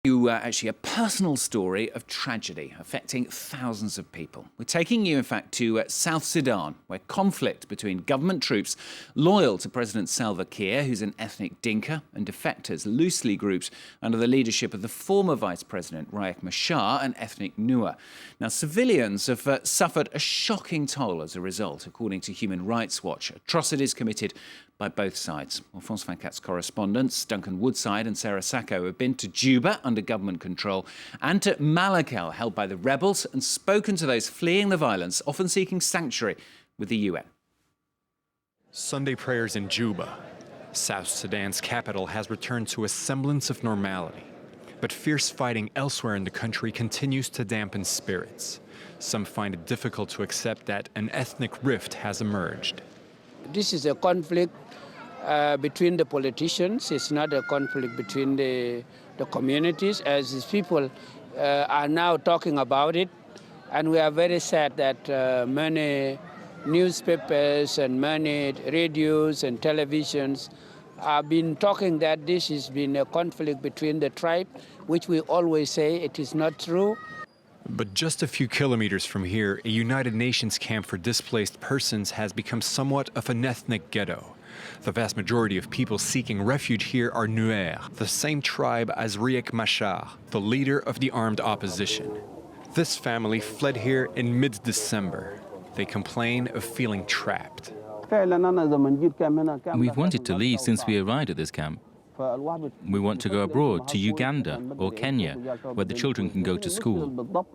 Actually a personal story of tragedy affecting thousands of people. We're taking you, in fact, to South Sudan, where conflict between government troops loyal to President Salva Kiir, who's an ethnic Dinka, and defectors loosely grouped under the leadership of the former Vice President Riek Machar, an ethnic Nuer. Now, civilians have suffered a shocking toll as a result, according to Human Rights Watch. Atrocities committed by both sides. Well, France 24's correspondents Duncan, Woodside and Sakho have been to Juba under government control and to Malakal, held by the rebels, and spoken to those fleeing the violence, often seeking sanctuary with the UN. Sunday prayers in Juba. South Sudan's capital has returned to a semblance of normality. But fierce fighting elsewhere in the country continues to dampen spirits. Some find it difficult to accept that an ethnic rift has emerged. This is a conflict between the politicians. It's not a conflict between the communities, as these people are now talking about it. And we are very sad that many newspapers and many radios and televisions have been talking that this has been a conflict between the tribe, which we always say it is not true. But just a few kilometers from here, a United Nations camp for displaced persons has become somewhat of an ethnic ghetto. The vast majority of people seeking refuge here are Nuer, the same tribe as Riek Machar, the leader of the armed opposition. This family fled here in mid-December. They complain of feeling trapped. We've wanted to leave since we arrived at this camp. We want to go abroad, to Uganda or Kenya, where the children can go to school. But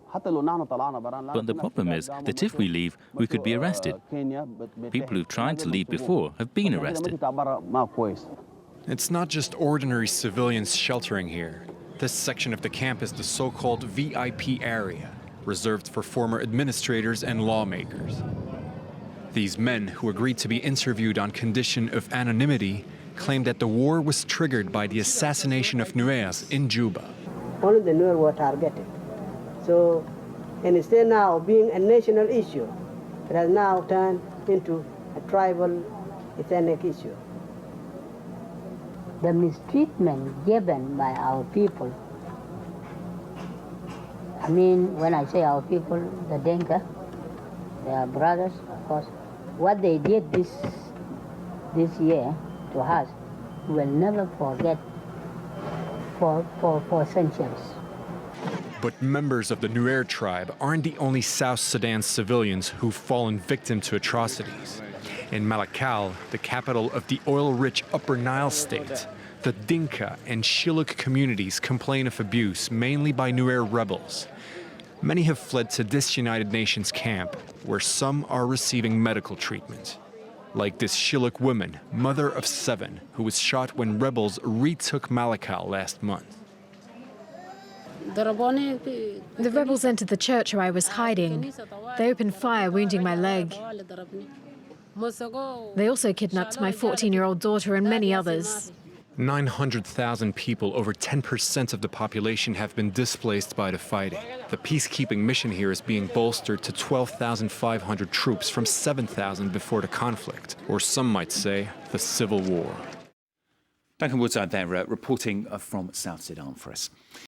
the problem is that if we leave, we could be arrested. People who've tried to leave before have been arrested. It's not just ordinary civilians sheltering here. This section of the camp is the so-called VIP area, reserved for former administrators and lawmakers. These men, who agreed to be interviewed on condition of anonymity, claimed that the war was triggered by the assassination of Nuers in Juba. Only the Nuer were targeted. So, and instead now of being a national issue, it has now turned into a tribal ethnic issue. The mistreatment given by our people, I mean, when I say our people, the Dinka, their brothers, of course, what they did this year to us, we'll never forget for centuries. But members of the Nuer tribe aren't the only South Sudan civilians who've fallen victim to atrocities. In Malakal, the capital of the oil-rich Upper Nile state, the Dinka and Shilluk communities complain of abuse, mainly by Nuer rebels. Many have fled to this United Nations camp, where some are receiving medical treatment. Like this Shilluk woman, mother of 7, who was shot when rebels retook Malakal last month. The rebels entered the church where I was hiding. They opened fire, wounding my leg. They also kidnapped my 14-year-old daughter and many others. 900,000 people, over 10% of the population, have been displaced by the fighting. The peacekeeping mission here is being bolstered to 12,500 troops from 7,000 before the conflict, or some might say, the civil war. Duncan Woodside there reporting from South Sudan for us.